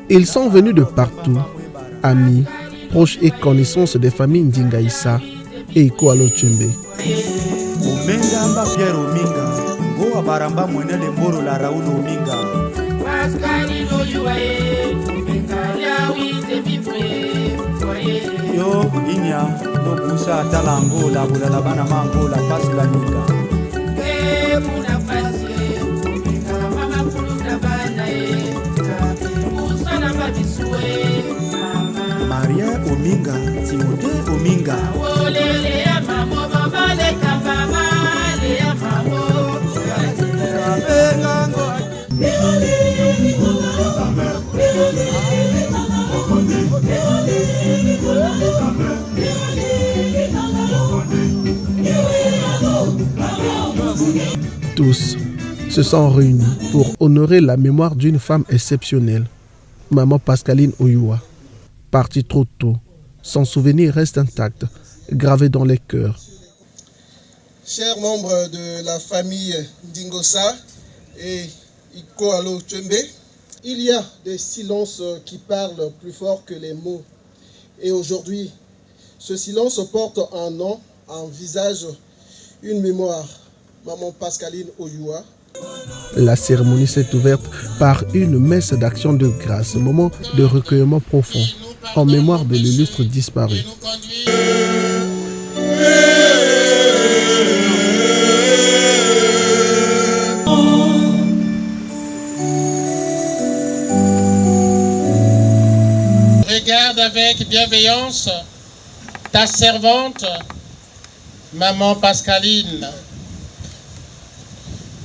Ils sont venus de partout, amis, proches et connaissances des familles Ndingaïssa et Iko Alochembe. Yo inya to busa talango la bula la bana mango la pasi la nika muna pasi mama kuluta bana busa na babisue Maria Ominga Timothée Ominga olele ya mamo baba le kamba le ya mamo Tous se sont réunis pour honorer la mémoire d'une femme exceptionnelle, Maman Pascaline Oyua. Partie trop tôt, son souvenir reste intact, gravé dans les cœurs. Chers membres de la famille Ndingossa et Iko Alochembe, il y a des silences qui parlent plus fort que les mots. Et aujourd'hui, ce silence porte un nom, un visage, une mémoire. Maman Pascaline Oyua. La cérémonie s'est ouverte par une messe d'action de grâce, moment de recueillement profond, en mémoire de l'illustre disparu. Regarde avec bienveillance ta servante, Maman Pascaline,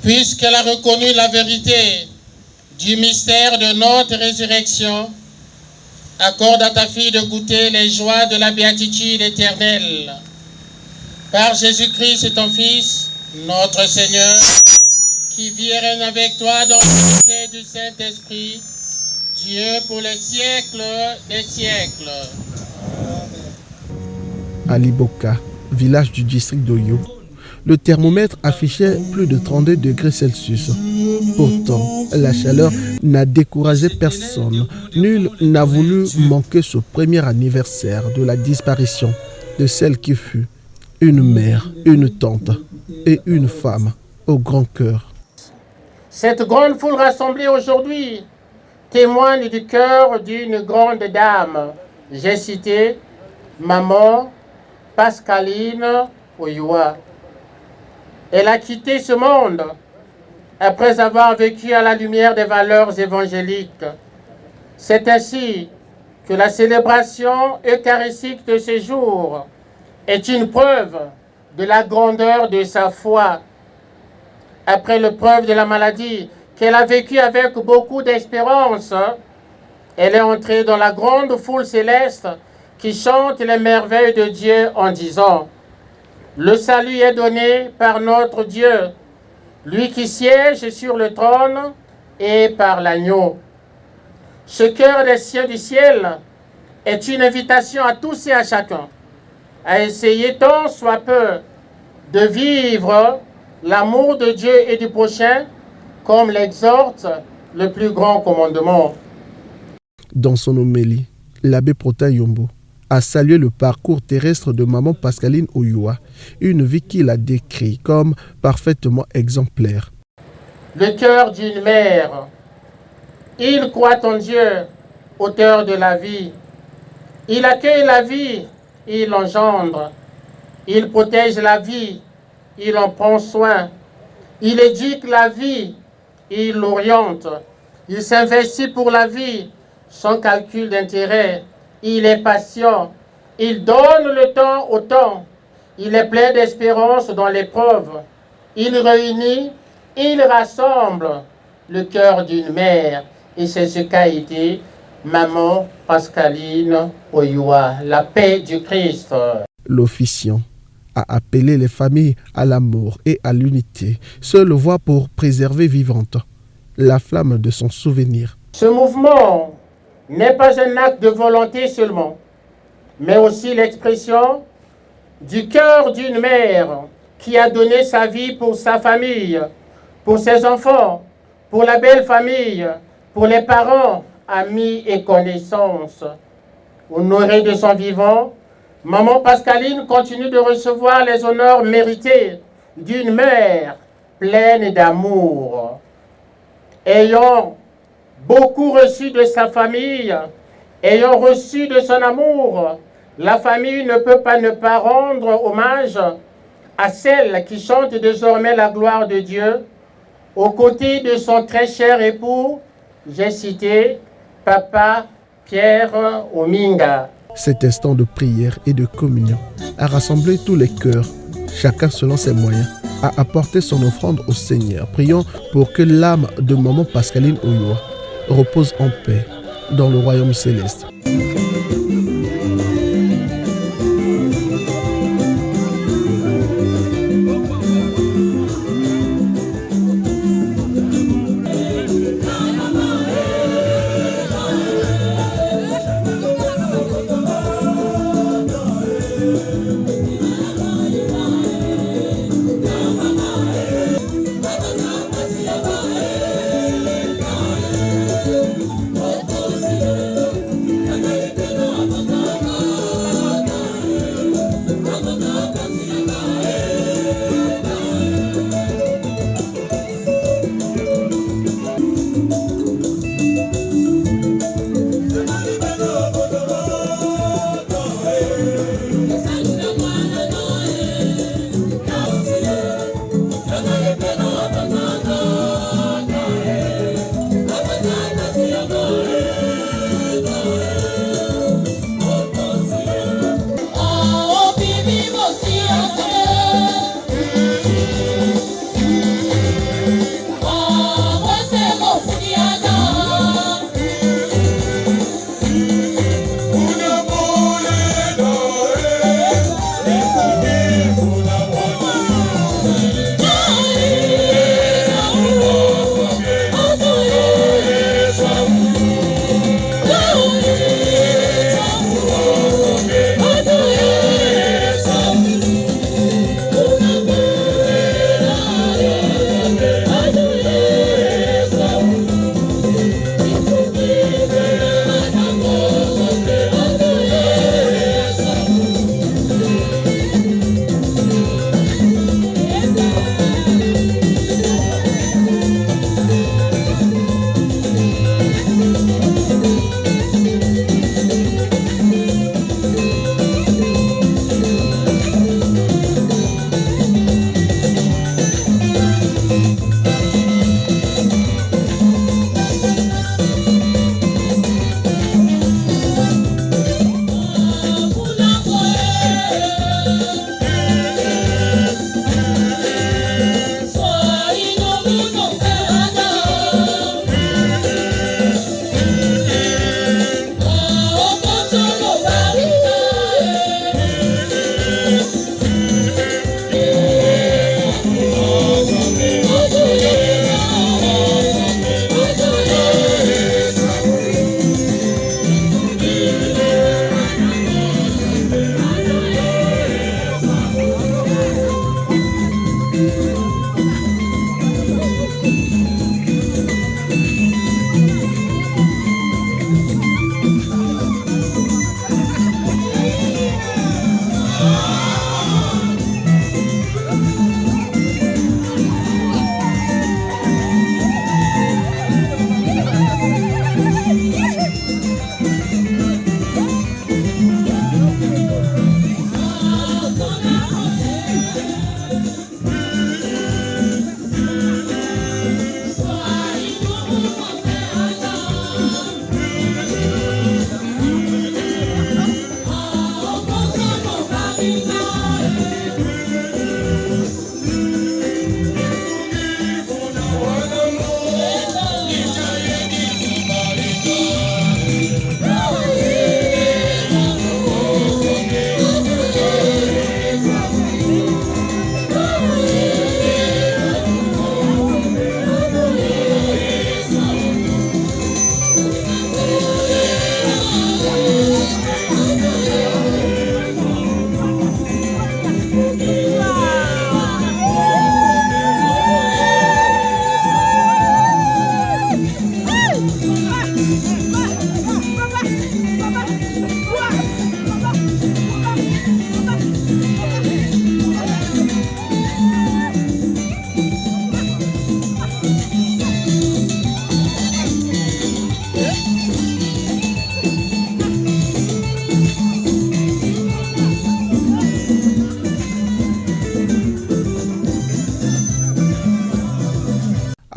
puisqu'elle a reconnu la vérité du mystère de notre résurrection. Accorde à ta fille de goûter les joies de la béatitude éternelle. Par Jésus-Christ, ton Fils, notre Seigneur, qui vit et règne avec toi dans l'unité du Saint-Esprit, Dieu pour les siècles des siècles. À Liboka, village du district d'Oyo, le thermomètre affichait plus de 32 degrés Celsius. Pourtant, la chaleur n'a découragé personne. Nul n'a voulu manquer ce premier anniversaire de la disparition de celle qui fut une mère, une tante et une femme au grand cœur. Cette grande foule rassemblée aujourd'hui témoigne du cœur d'une grande dame. J'ai cité Maman Pascaline Oyua. Elle a quitté ce monde après avoir vécu à la lumière des valeurs évangéliques. C'est ainsi que la célébration eucharistique de ce jour est une preuve de la grandeur de sa foi. Après l'épreuve de la maladie qu'elle a vécue avec beaucoup d'espérance, elle est entrée dans la grande foule céleste qui chante les merveilles de Dieu en disant: le salut est donné par notre Dieu, lui qui siège sur le trône et par l'agneau. Ce cœur des cieux du ciel est une invitation à tous et à chacun à essayer tant soit peu de vivre l'amour de Dieu et du prochain comme l'exhorte le plus grand commandement. Dans son homélie, l'abbé Prota Yombo a salué le parcours terrestre de Maman Pascaline Oyua, une vie qu'il a décrit comme parfaitement exemplaire. Le cœur d'une mère, il croit en Dieu, auteur de la vie. Il accueille la vie, il l'engendre. Il protège la vie, il en prend soin. Il éduque la vie, il l'oriente. Il s'investit pour la vie, sans calcul d'intérêt. Il est patient, il donne le temps au temps. Il est plein d'espérance dans l'épreuve. Il réunit, il rassemble le cœur d'une mère. Et c'est ce qu'a été Maman Pascaline Oyua, la paix du Christ. L'officiant a appelé les familles à l'amour et à l'unité, seule voie pour préserver vivante la flamme de son souvenir. Ce mouvement n'est pas un acte de volonté seulement, mais aussi l'expression du cœur d'une mère qui a donné sa vie pour sa famille, pour ses enfants, pour la belle famille, pour les parents, amis et connaissances. Honorée de son vivant, maman Pascaline continue de recevoir les honneurs mérités d'une mère pleine d'amour. Ayant beaucoup reçu de sa famille, ayant reçu de son amour, la famille ne peut pas ne pas rendre hommage à celle qui chante désormais la gloire de Dieu, aux côtés de son très cher époux, j'ai cité Papa Pierre Ominga. Cet instant de prière et de communion a rassemblé tous les cœurs, chacun selon ses moyens, a apporté son offrande au Seigneur. Prions pour que l'âme de maman Pascaline Oyoa repose en paix dans le royaume céleste.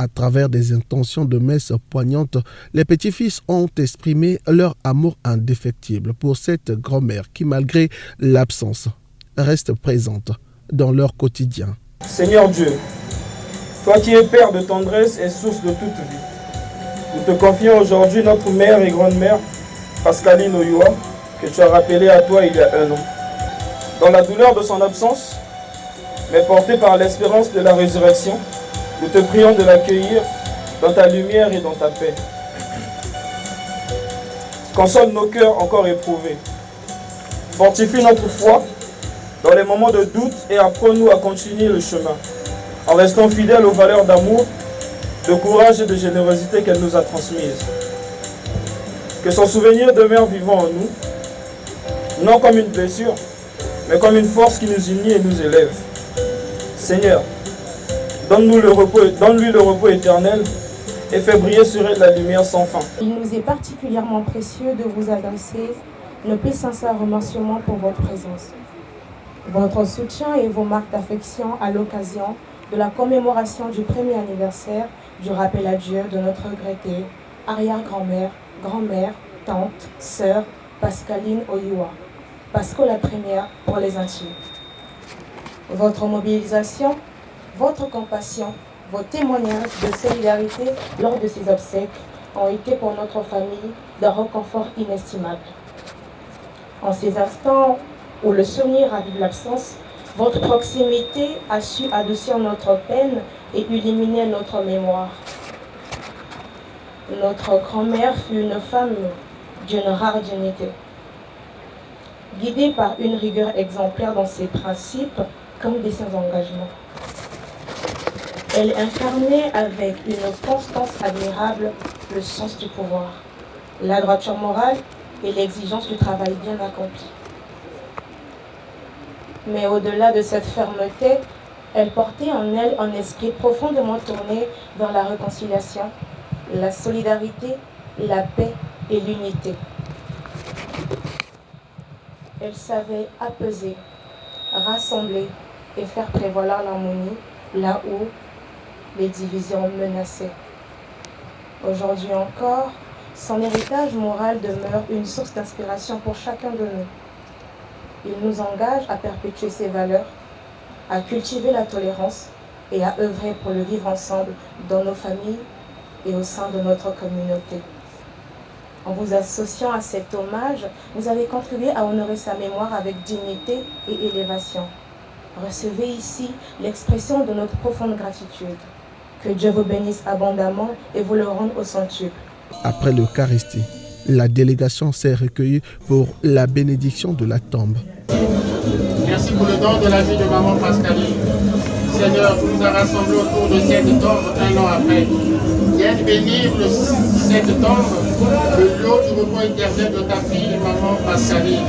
À travers des intentions de messe poignantes, les petits-fils ont exprimé leur amour indéfectible pour cette grand-mère qui, malgré l'absence, reste présente dans leur quotidien. Seigneur Dieu, toi qui es Père de tendresse et source de toute vie, nous te confions aujourd'hui notre mère et grande-mère, Pascaline Oyoua, que tu as rappelée à toi il y a 1 an. Dans la douleur de son absence, mais portée par l'espérance de la résurrection, nous te prions de l'accueillir dans ta lumière et dans ta paix. Console nos cœurs encore éprouvés. Fortifie notre foi dans les moments de doute et apprends-nous à continuer le chemin, en restant fidèles aux valeurs d'amour, de courage et de générosité qu'elle nous a transmises. Que son souvenir demeure vivant en nous, non comme une blessure, mais comme une force qui nous unit et nous élève. Seigneur, donne-lui le repos éternel et fais briller sur elle la lumière sans fin. Il nous est particulièrement précieux de vous adresser nos plus sincères remerciements pour votre présence, votre soutien et vos marques d'affection à l'occasion de la commémoration du 1er anniversaire du rappel à Dieu de notre regrettée arrière-grand-mère, grand-mère, tante, sœur Pascaline Oyoua, Pasco la première pour les intimes. Votre mobilisation, votre compassion, vos témoignages de solidarité lors de ces obsèques ont été pour notre famille d'un réconfort inestimable. En ces instants où le souvenir ravive l'absence, votre proximité a su adoucir notre peine et illuminer notre mémoire. Notre grand-mère fut une femme d'une rare dignité, guidée par une rigueur exemplaire dans ses principes comme dans ses engagements. Elle incarnait avec une constance admirable le sens du pouvoir, la droiture morale et l'exigence du travail bien accompli. Mais au-delà de cette fermeté, elle portait en elle un esprit profondément tourné vers la réconciliation, la solidarité, la paix et l'unité. Elle savait apaiser, rassembler et faire prévaloir l'harmonie là où les divisions menaçaient. Aujourd'hui encore, son héritage moral demeure une source d'inspiration pour chacun de nous. Il nous engage à perpétuer ces valeurs, à cultiver la tolérance et à œuvrer pour le vivre ensemble dans nos familles et au sein de notre communauté. En vous associant à cet hommage, vous avez contribué à honorer sa mémoire avec dignité et élévation. Recevez ici l'expression de notre profonde gratitude. Que Dieu vous bénisse abondamment et vous le rende au centuple. Après l'Eucharistie, la délégation s'est recueillie pour la bénédiction de la tombe. Merci pour le don de la vie de maman Pascaline. Seigneur, tu nous as rassemblés autour de cette tombe 1 an après. Viens bénir cette tombe, le lot du repos éternel de ta fille, maman Pascaline.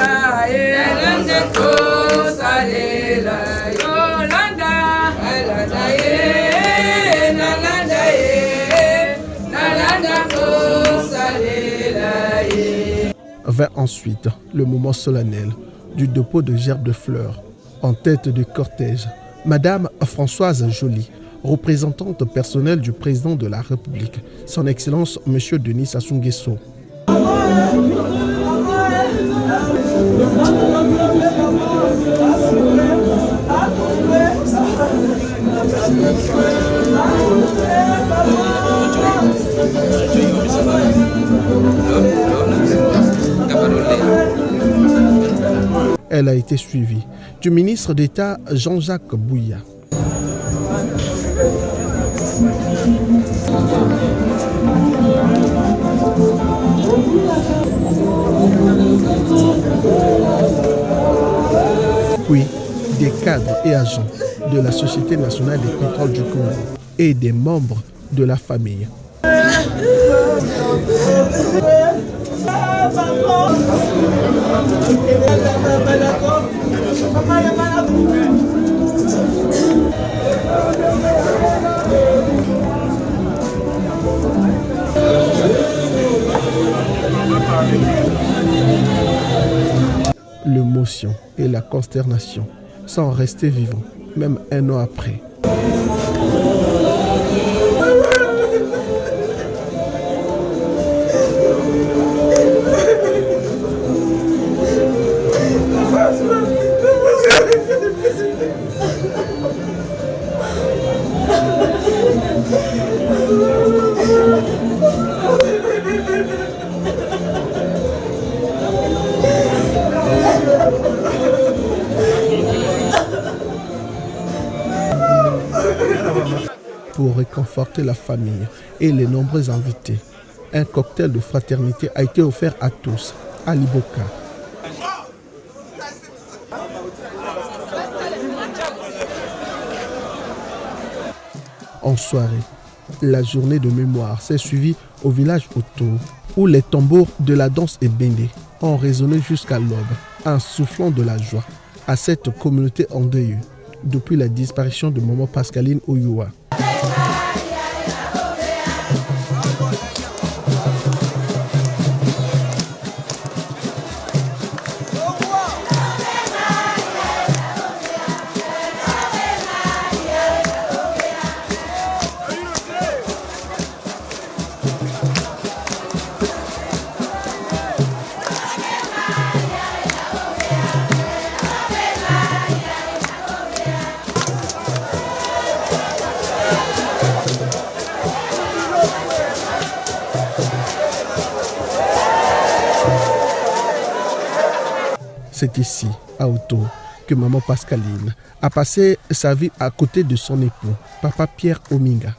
Vint ensuite le moment solennel du dépôt de gerbes de fleurs. En tête du cortège, Madame Françoise Joly, représentante personnelle du président de la République, son Excellence Monsieur Denis Sassou Nguesso. Elle a été suivie du ministre d'État Jean-Jacques Bouya. Puis des cadres et agents de la Société nationale des pétroles du Congo et des membres de la famille. L'émotion et la consternation sont restés vivants, même 1 an après. Pour réconforter la famille et les nombreux invités, un cocktail de fraternité a été offert à tous à Liboka. En soirée, la journée de mémoire s'est suivie au village autour, où les tambours de la danse Ebende ont résonné jusqu'à l'aube, en soufflant de la joie à cette communauté endeuillée depuis la disparition de Maman Pascaline Oyua. C'est ici, à Oto, que Maman Pascaline a passé sa vie à côté de son époux, Papa Pierre Ominga.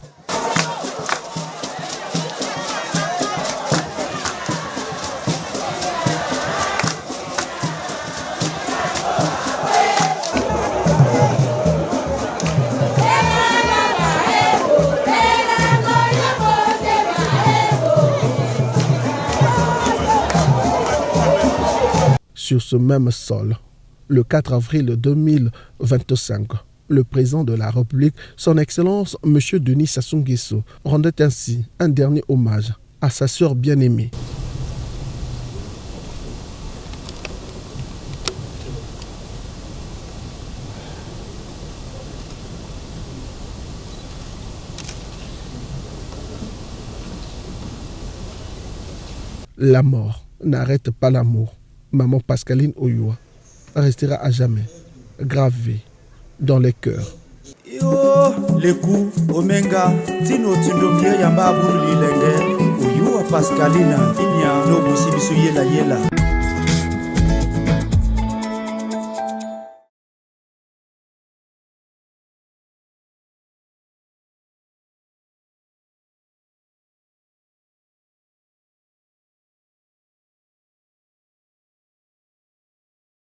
Sur ce même sol, le 4 avril 2025, le président de la République, son Excellence M. Denis Sassou Nguesso, rendait ainsi un dernier hommage à sa sœur bien-aimée. La mort n'arrête pas l'amour. Maman Pascaline Oyua restera à jamais gravée dans les cœurs. Yo, leku omenga tino tindomie yamba buru lilenge Oyua Pascaline inya no busibisu yela yela.